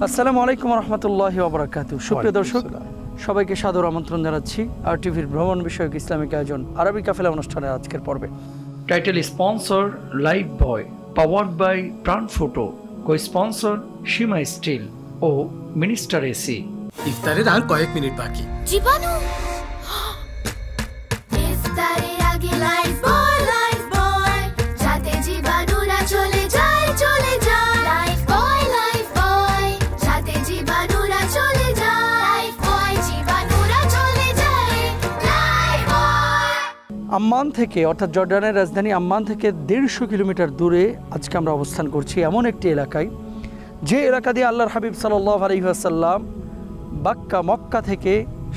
আসসালামু আলাইকুম রহমতুল্লাহি ওয়া বারাকাতুহু। সুপ্রিয় দর্শক, সবাইকে সাদর আমন্ত্রণ জানাচ্ছি আর টিভির ভ্রমণ বিষয়ক ইসলামিক আয়োজন আরবি কাফেলা অনুষ্ঠানের আজকের পর্বে। Title sponsor Lifebuoy, powered by Pran ফটো, কো স্পন্সর সীমা স্টিল ও মিনিস্টার এসি। ইফতারের আর কয়েক মিনিট বাকি। জীবাণু ইফতারের আগে লাইফ বয় যাতে জীবাণুরা চলে যায় লাইফ বয় যাতে জীবাণুরা চলে যায় লাইফ বয় জীবাণুরা চলে যায় লাইফ বয়। আম্মান থেকে, অর্থাৎ জর্ডানের রাজধানী আম্মান থেকে 150 কিলোমিটার দূরে আজকে আমরা অবস্থান করছি এমন একটি এলাকায়, যে এলাকা দিয়ে আল্লাহর হাবিব সাল্লাল্লাহু আলাইহি ওয়াসাল্লাম মক্কা থেকে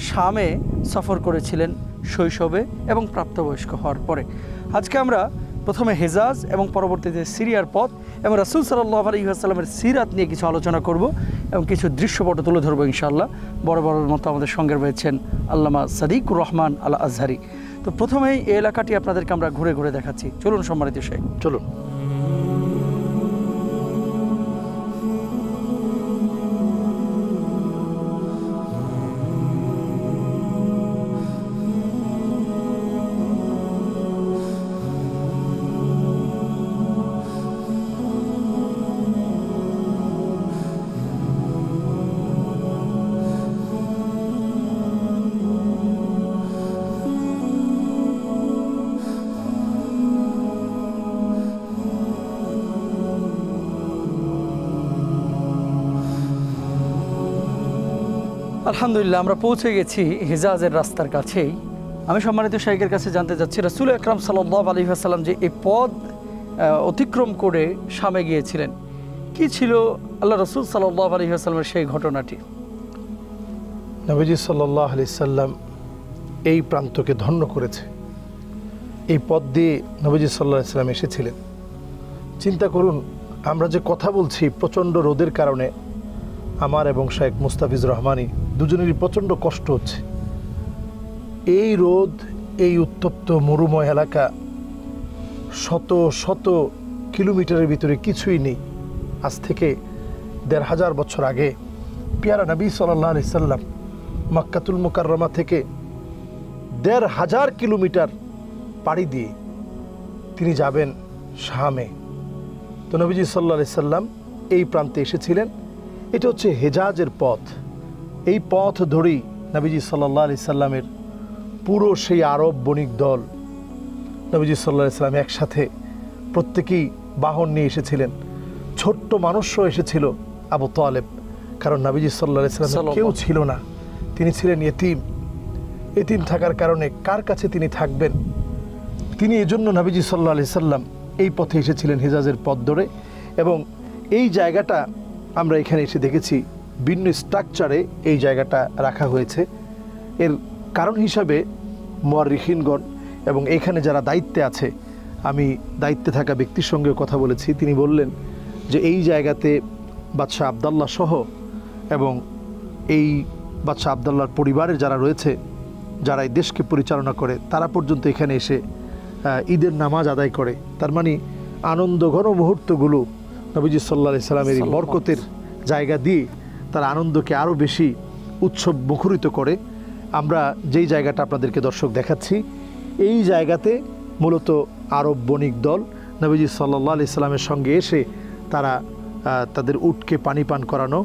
শামে সফর করেছিলেন শৈশবে এবং প্রাপ্তবয়স্ক হওয়ার পরে। আজকে আমরা প্রথমে হেজাজ এবং পরবর্তীতে সিরিয়ার পথ এবং রাসূল সাল্লাল্লাহু আলাইহি ওয়াসাল্লামের সিরাত নিয়ে কিছু আলোচনা করব এবং কিছু দৃশ্যপট তুলে ধরবো ইনশাআল্লাহ। বড় মতো আমাদের সঙ্গে রয়েছেন আল্লামা সাদিকুর রহমান আল আজহারি। তো প্রথমেই এই এলাকাটি আপনাদেরকে আমরা ঘুরে ঘুরে দেখাচ্ছি। চলুন সম্মানিত শেখ, চলুন। আলহামদুলিল্লাহ, আমরা পৌঁছে গেছি হেজাজের রাস্তার কাছেই। আমি সম্মানিত শাইখের কাছে জানতে চাচ্ছি, রাসূল আকরাম সাল্লাল্লাহু আলাইহি ওয়াসাল্লাম যে এই পথ অতিক্রম করে শামে গিয়েছিলেন, কি ছিল আল্লাহ রাসূল সাল্লাল্লাহু আলাইহি ওয়াসাল্লামের সেই ঘটনাটি? নবীজি সাল্লাল্লাহু আলাইহি সাল্লাম এই প্রান্তকে ধন্য করেছে, এই পথ দিয়ে নবীজি সাল্লাল্লাহু আলাইহি সাল্লাম এসেছিলেন। চিন্তা করুন, আমরা যে কথা বলছি প্রচণ্ড রোদের কারণে আমার এবং শেখ মুস্তাফিজুর রহমানি দুজনেরই প্রচণ্ড কষ্ট হচ্ছে। এই রোদ, এই উত্তপ্ত মরুময় এলাকা, শত শত কিলোমিটারের ভিতরে কিছুই নেই। আজ থেকে ১৫০০ বছর আগে পেয়ারা নবী সাল্লাল্লাহু আলাইহি সাল্লাম মক্কাতুল মুকাররমা থেকে ১৫০০ কিলোমিটার পাড়ি দিয়ে তিনি যাবেন শামে। তো নবীজি সাল্লাল্লাহু আলাইহি সাল্লাম এই প্রান্তে এসেছিলেন। এটা হচ্ছে হেজাজের পথ। এই পথ ধরেই নবীজি সাল্লাল্লাহু আলাইহি সাল্লামের পুরো সেই আরব বণিক দল নবীজি সাল্লাল্লাহু আলাইহি সাল্লাম একসাথে প্রত্যেকেই বাহন নিয়ে এসেছিলেন। ছোট্ট মানুষও এসেছিল, আবু তালেব, কারণ নবীজি সাল্লাল্লাহু আলাইহি সাল্লামের কেউ ছিল না, তিনি ছিলেন এতিম থাকার কারণে কার কাছে তিনি থাকবেন। তিনি এজন্য নবীজি সাল্লাল্লাহু আলাইহি সাল্লাম এই পথে এসেছিলেন হেজাজের পথ ধরে। এবং এই জায়গাটা আমরা এখানে এসে দেখেছি ভিন্ন স্ট্রাকচারে এই জায়গাটা রাখা হয়েছে। এর কারণ হিসাবে মুআররিখিনগণ এবং এখানে যারা দায়িত্বে আছে, আমি দায়িত্বে থাকা ব্যক্তির সঙ্গে কথা বলেছি, তিনি বললেন যে এই জায়গাতে বাদশাহ আবদুল্লাহ সহ এবং এই বাদশাহ আবদুল্লাহর পরিবারের যারা রয়েছে, যারা এই দেশকে পরিচালনা করে, তারা পর্যন্ত এখানে এসে ঈদের নামাজ আদায় করে। তার মানে আনন্দঘন মুহূর্তগুলো নবীজি সাল্লাল্লাহু আলাইহি সাল্লামের এই বরকতের জায়গা দিয়ে তার আনন্দকে আরও বেশি উৎসব মুখরিত করে। আমরা যেই জায়গাটা আপনাদেরকে দর্শক দেখাচ্ছি, এই জায়গাতে মূলত আরব বণিক দল নবীজি সাল্লাল্লাহু আলাইহি সাল্লামের সঙ্গে এসে তারা তাদের উটকে পানি পান করানো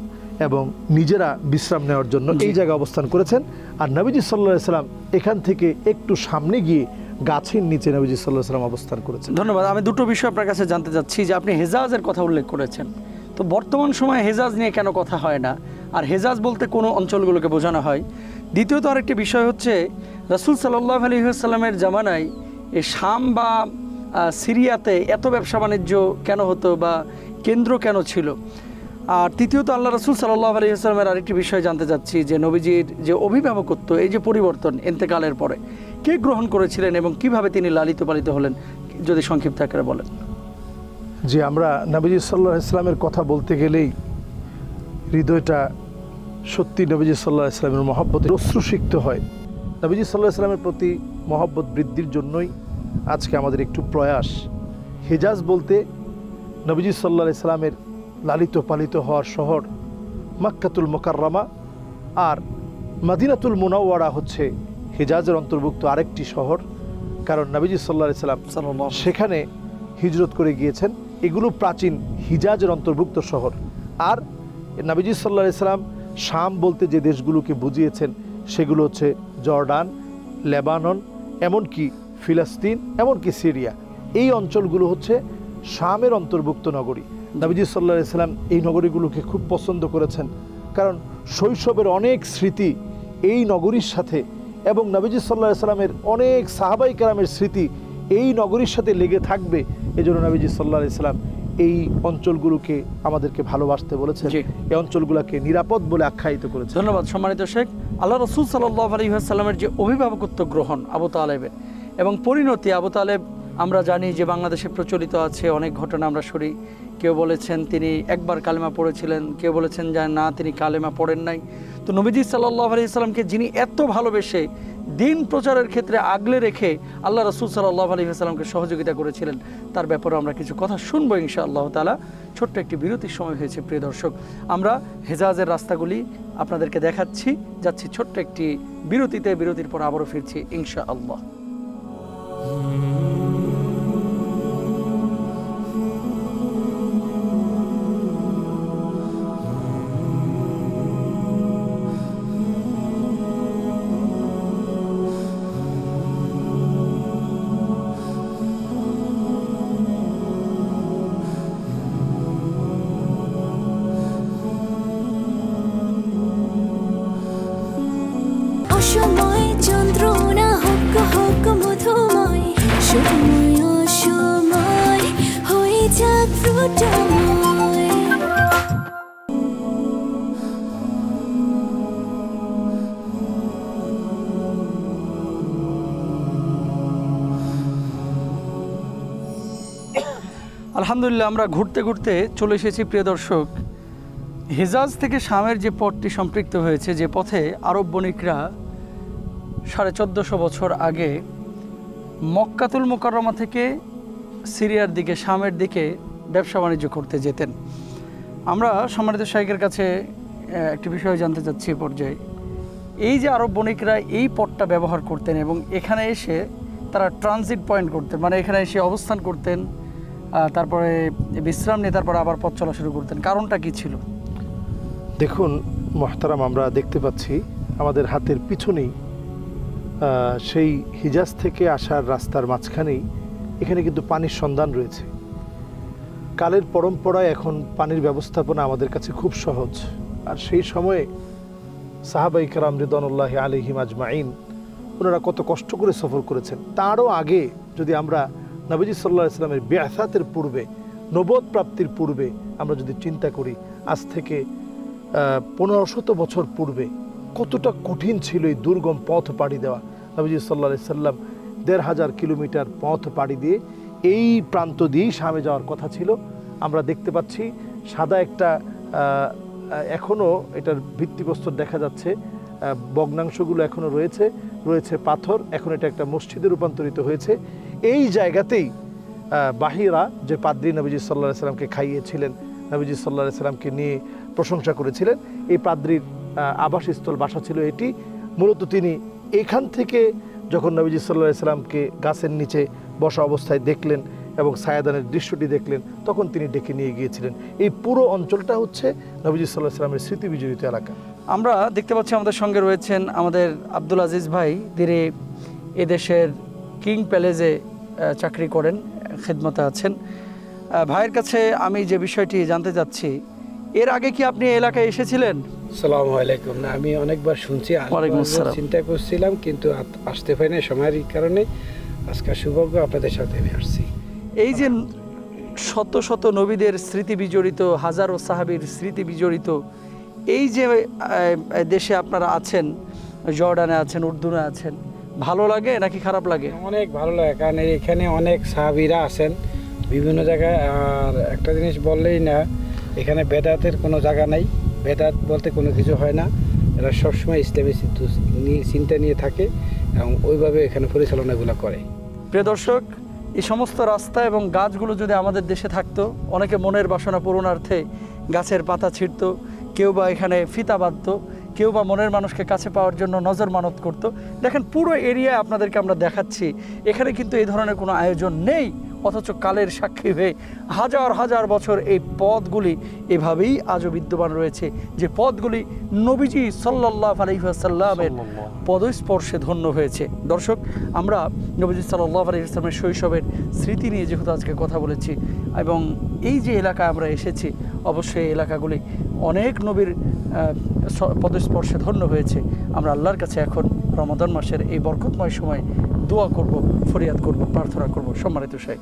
এবং নিজেরা বিশ্রাম নেওয়ার জন্য এই জায়গায় অবস্থান করেছেন। আর নবীজি সাল্লাল্লাহু আলাইহি সাল্লাম এখান থেকে একটু সামনে গিয়ে গাছের নিচে নবীজি সাল্লাল্লাহু আলাইহি সাল্লাম অবস্থান করেছেন। ধন্যবাদ। আমি দুটো বিষয় আপনার কাছে জানতে চাচ্ছি, যে আপনি হেজাজের কথা উল্লেখ করেছেন, তো বর্তমান সময়ে হেজাজ নিয়ে কেন কথা হয় না, আর হেজাজ বলতে কোনো অঞ্চলগুলোকে বোঝানো হয়? দ্বিতীয়ত আরেকটি বিষয় হচ্ছে, রাসূল সাল্লাল্লাহু আলাইহি ওয়াসাল্লামের জামানায় এই শাম বা সিরিয়াতে এত ব্যবসা বাণিজ্য কেন হতো বা কেন্দ্র কেন ছিল? আর তৃতীয়ত আল্লাহ রাসূল সাল্লাল্লাহু আলাইহি ওয়াসাল্লামের আরেকটি বিষয় জানতে চাচ্ছি, যে নবীজির যে অভিভাবকত্ব, এই যে পরিবর্তন ইন্তেকালের পরে কে গ্রহণ করেছিলেন এবং কিভাবে তিনি লালিত পালিত হলেন, যদি সংক্ষিপ্ত আকারে বলেন। যে আমরা নবীজি সাল্লাল্লাহু আলাইহি সাল্লামের কথা বলতে গেলেই হৃদয়টা সত্যি নবীজি সাল্লাল্লাহু আলাইহি সাল্লামের মহব্বতে অশ্রুসিক্ত হয়। নবীজি সাল্লাল্লাহু আলাইহি সাল্লামের প্রতি মহব্বত বৃদ্ধির জন্যই আজকে আমাদের একটু প্রয়াস। হেজাজ বলতে নবীজি সাল্লাল্লাহু আলাইহি সাল্লামের লালিত পালিত হওয়ার শহর, মক্কাতুল মুকাররমা, আর মদিনাতুল মুনাওয়ারা হচ্ছে হিজাজের অন্তর্ভুক্ত আরেকটি শহর, কারণ নবীজি সাল্লাল্লাহু আলাইহি সাল্লাম সেখানে হিজরত করে গিয়েছেন। এগুলো প্রাচীন হিজাজের অন্তর্ভুক্ত শহর। আর নবীজি সাল্লাল্লাহু আলাইহি সাল্লাম শাম বলতে যে দেশগুলোকে বুঝিয়েছেন সেগুলো হচ্ছে জর্ডান, লেবানন, এমনকি ফিলিস্তিন, এমনকি সিরিয়া। এই অঞ্চলগুলো হচ্ছে শামের অন্তর্ভুক্ত নগরী। নবীজি সাল্লাল্লাহু আলাইহি সাল্লাম এই নগরীগুলোকে খুব পছন্দ করেছেন, কারণ শৈশবের অনেক স্মৃতি এই নগরীর সাথে, এবং নবীজি সাল্লাল্লাহু আলাইহি সাল্লামের অনেক সাহাবাই কেরামের স্মৃতি এই নগরীর সাথে লেগে থাকবে। এজন্য নবীজি সাল্লাল্লাহু আলাইহি সাল্লাম এই অঞ্চলগুলোকে আমাদেরকে ভালোবাসতে বলেছেন, এই অঞ্চলগুলোকে নিরাপদ বলে আখ্যায়িত করেছেন। ধন্যবাদ সম্মানিত শেখ। আল্লাহ রাসূল সাল্লাল্লাহু আলাইহি ওয়াসাল্লামের যে অভিভাবকত্ব গ্রহণ আবু তালেবের এবং পরিণতি, আবু তালেব আমরা জানি যে বাংলাদেশে প্রচলিত আছে, অনেক ঘটনা আমরা শুনি। কেউ বলেছেন তিনি একবার কালেমা পড়েছিলেন, কেউ বলেছেন যে না তিনি কালেমা পড়েন নাই। তো নবীজি সাল্লাল্লাহু আলাইহি ওয়াসাল্লামকে যিনি এত ভালোবেসে দিন প্রচারের ক্ষেত্রে আগলে রেখে আল্লাহ রাসূল সাল্লাল্লাহু আলাইহি ওয়াসাল্লামকে সহযোগিতা করেছিলেন, তার ব্যাপারে আমরা কিছু কথা শুনবো ইনশাআল্লাহ তাআলা। ছোট্ট একটি বিরতির সময় হয়েছে প্রিয় দর্শক, আমরা হেজাজের রাস্তাগুলি আপনাদেরকে দেখাচ্ছি, যাচ্ছি ছোট্ট একটি বিরতিতে। বিরতির পর আবারও ফিরছি ইনশাআল্লাহ। অসময় যন্ত্রণা হোক হোক মধুময়, সময় অসময় হয়ে যাক ফ্রুটময়। আলহামদুলিল্লাহ, আমরা ঘুরতে ঘুরতে চলে এসেছি প্রিয় দর্শক হেজাজ থেকে শামের যে পথটি সম্পৃক্ত হয়েছে, যে পথে আরব বণিকরা 1450 বছর আগে মক্কাতুল মুকাররমা থেকে সিরিয়ার দিকে, শামের দিকে ব্যবসা বাণিজ্য করতে যেতেন। আমরা সম্মানিত শাইখের কাছে একটি বিষয় জানতে চাচ্ছি পর্যায়ে, এই যে আরব বণিকরা এই পথটা ব্যবহার করতেন এবং এখানে এসে তারা ট্রানজিট পয়েন্ট করতেন, মানে এখানে এসে অবস্থান করতেন, তারপরে বিশ্রাম নিয়ে তারপরে আবার পথ চলা শুরু করতেন, কারণটা কি ছিল? দেখুন মোহতারাম, আমরা দেখতে পাচ্ছি আমাদের হাতের পিছনেই সেই হিজাজ থেকে আসার রাস্তার মাঝখানেই এখানে কিন্তু পানির সন্ধান রয়েছে। কালের পরম্পরায় এখন পানির ব্যবস্থাপনা আমাদের কাছে খুব সহজ, আর সেই সময়ে সাহাবাই কেরাম রিদওয়ানুল্লাহি আলাইহিম আজমাইন ওনারা কত কষ্ট করে সফর করেছেন। তারও আগে যদি আমরা নবীজি সাল্লাল্লাহু আলাইহি ওয়াসাল্লামের বিআসাতের পূর্বে, নবুয়ত প্রাপ্তির পূর্বে আমরা যদি চিন্তা করি, আজ থেকে 1500 বছর পূর্বে কতটা কঠিন ছিল এই দুর্গম পথ পাড়ি দেওয়া। নবীজি সাল্লাল্লাহু আলাইহি ওয়াসাল্লাম 1500 কিলোমিটার পথ পাড়ি দিয়ে এই প্রান্ত দিয়েই শামে যাওয়ার কথা ছিল। আমরা দেখতে পাচ্ছি সাদা একটা এখনও এটার ভিত্তিপ্রস্তর দেখা যাচ্ছে, ভগ্নাংশগুলো এখনও রয়েছে পাথর। এখন এটা একটা মসজিদে রূপান্তরিত হয়েছে। এই জায়গাতেই বাহিরা যে পাদ্রী নবীজি সাল্লাল্লাহু আলাইহি ওয়াসাল্লামকে খাইয়েছিলেন, নবীজি সাল্লাল্লাহু আলাইহি ওয়াসাল্লামকে নিয়ে প্রশংসা করেছিলেন, এই পাদ্রীর আবাসস্থল, বাসা ছিল এটি। মূলত তিনি এখান থেকে যখন নবীজি সাল্লাল্লাহু আলাইহি ওয়াসাল্লামকে গাছের নিচে বসা অবস্থায় দেখলেন এবং ছায়াদানের দৃশ্যটি দেখলেন, তখন তিনি ডেকে নিয়ে গিয়েছিলেন। এই পুরো অঞ্চলটা হচ্ছে নবীজি সাল্লাল্লাহু আলাইহি ওয়াসাল্লামের স্মৃতি বিজড়িত এলাকা। আমরা দেখতে পাচ্ছি আমাদের সঙ্গে রয়েছেন আমাদের আব্দুল আজিজ ভাই, তিনি এদেশের কিং প্যালেসে চাকরি করেন, খেদমতে আছেন। ভাইয়ের কাছে আমি যে বিষয়টি জানতে চাচ্ছি, এর আগে কি আপনি এলাকায় এসেছিলেন? আসসালামু আলাইকুম। না, আমি অনেকবার শুনছি, ওয়ালাইকুম আসসালাম। চিন্তা করছিলাম কিন্তু আসতে পারি না সময়ের কারণে। আজকে সৌভাগ্য আপনাদের সাথে আমি আসছি। এই যে শত শত নবীদের স্মৃতি বিজড়িত, হাজারো সাহাবীর স্মৃতি বিজড়িত এই যে দেশে আপনারা আছেন, জর্ডানে আছেন, উর্দুনে আছেন, ভালো লাগে নাকি খারাপ লাগে? অনেক ভালো লাগে, কারণ এখানে অনেক সাহাবীরা আছেন বিভিন্ন জায়গায়। আর একটা জিনিস বললেই না, এখানে বেদাতের কোনো জায়গা নাই, বেদাত বলতে কোনো কিছু হয় না। এরা সবসময় ইসলামী চিন্তা নিয়ে থাকে এবং ওইভাবে এখানে পরিচালনাগুলো করে। প্রিয় দর্শক, এই সমস্ত রাস্তা এবং গাছগুলো যদি আমাদের দেশে থাকতো, অনেকে মনের বাসনা পূরণার্থে গাছের পাতা ছিঁড়তো, কেউ বা এখানে ফিতা বাঁধতো, কেউ বা মনের মানুষকে কাছে পাওয়ার জন্য নজর মানত করত। দেখেন পুরো এরিয়ায় আপনাদেরকে আমরা দেখাচ্ছি, এখানে কিন্তু এই ধরনের কোনো আয়োজন নেই, অথচ কালের সাক্ষী হয়ে হাজার হাজার বছর এই পথগুলি এভাবেই আজও বিদ্যমান রয়েছে, যে পথগুলি নবীজি সাল্লাল্লাহু আলাইহি ওয়াসাল্লামের পদস্পর্শে ধন্য হয়েছে। দর্শক, আমরা নবীজি সাল্লাল্লাহু আলাইহি ওয়াসাল্লামের শৈশবের স্মৃতি নিয়ে যেহেতু আজকে কথা বলেছি, এবং এই যে এলাকায় আমরা এসেছি, অবশ্যই এই এলাকাগুলি অনেক নবীর পদস্পর্শে ধন্য হয়েছে। আমরা আল্লাহর কাছে এখন রমাদান মাসের এই বরকতময় সময় দোয়া করব, ফরিয়াদ করব, প্রার্থনা করব। সম্মানিত শাইখ,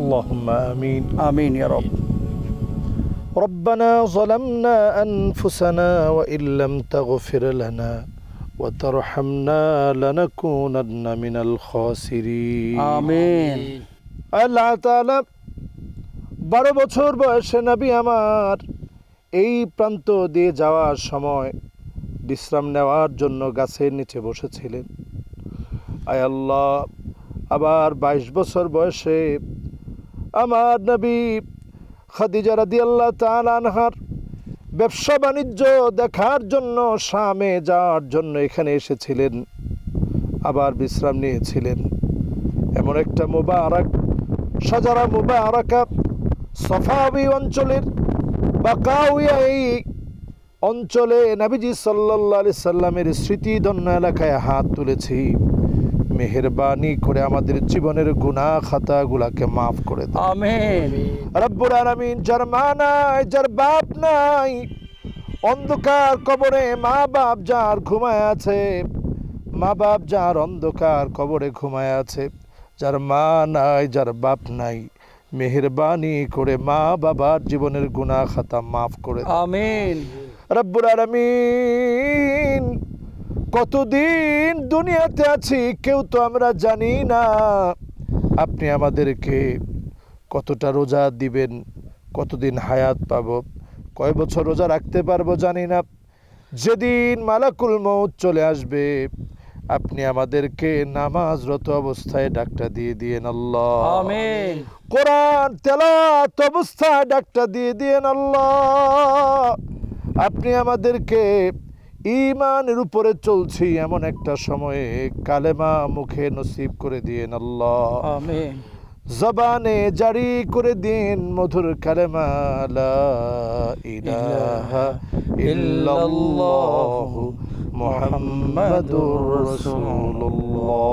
আল্লাহুম্মা আমিন। আমিন ইয়া রব। ربنا ظلمنا أنفسنا وإن لم تغفر لنا وترحمنا لنكونن من الخاسرين আমিন। আল্লাহ তাআলা 12 বছর বয়সে নবী আমার এই প্রান্ত দিয়ে যাওয়ার সময় বিশ্রাম নেওয়ার জন্য গাছের নিচে বসেছিলেন। আয় আল্লাহ, আবার 22 বছর বয়সে আমার নবী খাদিজা রাদিয়াল্লাহু তাআলা আনহার ব্যবসা বাণিজ্য দেখার জন্য শামে যাওয়ার জন্য এখানে এসেছিলেন, আবার বিশ্রাম নিয়েছিলেন। এমন একটা মুবারক সাজারা মুবারাকা সফাবি অঞ্চলের বাকাউয়া এই অঞ্চলে নবীজি সাল্লাল্লাহু আলাইহি সাল্লামের স্মৃতিধন্য এলাকায় হাত তুলেছি। মেহেরবানি করে আমাদের জীবনের গুনাহ খাতাগুলোকে মাফ করে দাও। আমিন। রব্বুল আলামিন, যার মা নাই, যার বাপ নাই, অন্ধকার কবরে মা বাপ যার ঘুমায় আছে, মা বাপ যার অন্ধকার কবরে ঘুমায় আছে, যার মা নাই, যার বাপ নাই, মেহেরবানি করে মা বাবার জীবনের গুনাহ খাতা মাফ করে দাও। আমিন। রব্বুল আলামিন, কতদিন দুনিয়াতে আছি কেউ তো আমরা জানি না। আপনি আমাদেরকে কতটা রোজা দিবেন, কতদিন হায়াত পাবো, কয় বছর রোজা রাখতে পারবো জানি না। যেদিন মালাকুল মউত চলে আসবে, আপনি আমাদেরকে নামাজরত অবস্থায় ডাকটা দিয়ে দিয়েন আল্লাহ। আমিন। কোরআন তেলাওয়াত অবস্থায় ডাকটা দিয়ে দিয়েন আল্লাহ। আপনি আমাদেরকে ঈমানের উপরে চলছি এমন একটা সময়ে কালেমা মুখে নসিব করে দিয়েন আল্লাহ। আমিন। জবানে জারি করে দিন মধুর কালেমা লা ইলাহা ইল্লাল্লাহু মুহাম্মাদুর রাসূলুল্লাহ।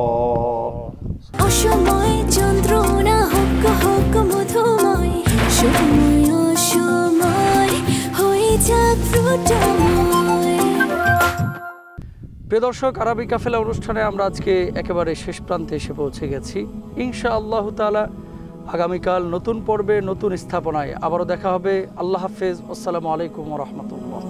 অসময় যন্ত্রণা হোক হোক মধুময়, সময় অসময় হয়ে যাক ফ্রুটময়। প্রিয় দর্শক, আরবি কাফেলা অনুষ্ঠানে আমরা আজকে একেবারে শেষ প্রান্তে এসে পৌঁছে গেছি। ইনশাআল্লাহু তাআলা আগামীকাল নতুন পর্বে নতুন স্থাপনায় আবারও দেখা হবে। আল্লাহ হাফেজ। আসসালামু আলাইকুম ওয়া রাহমাতুল্লাহ।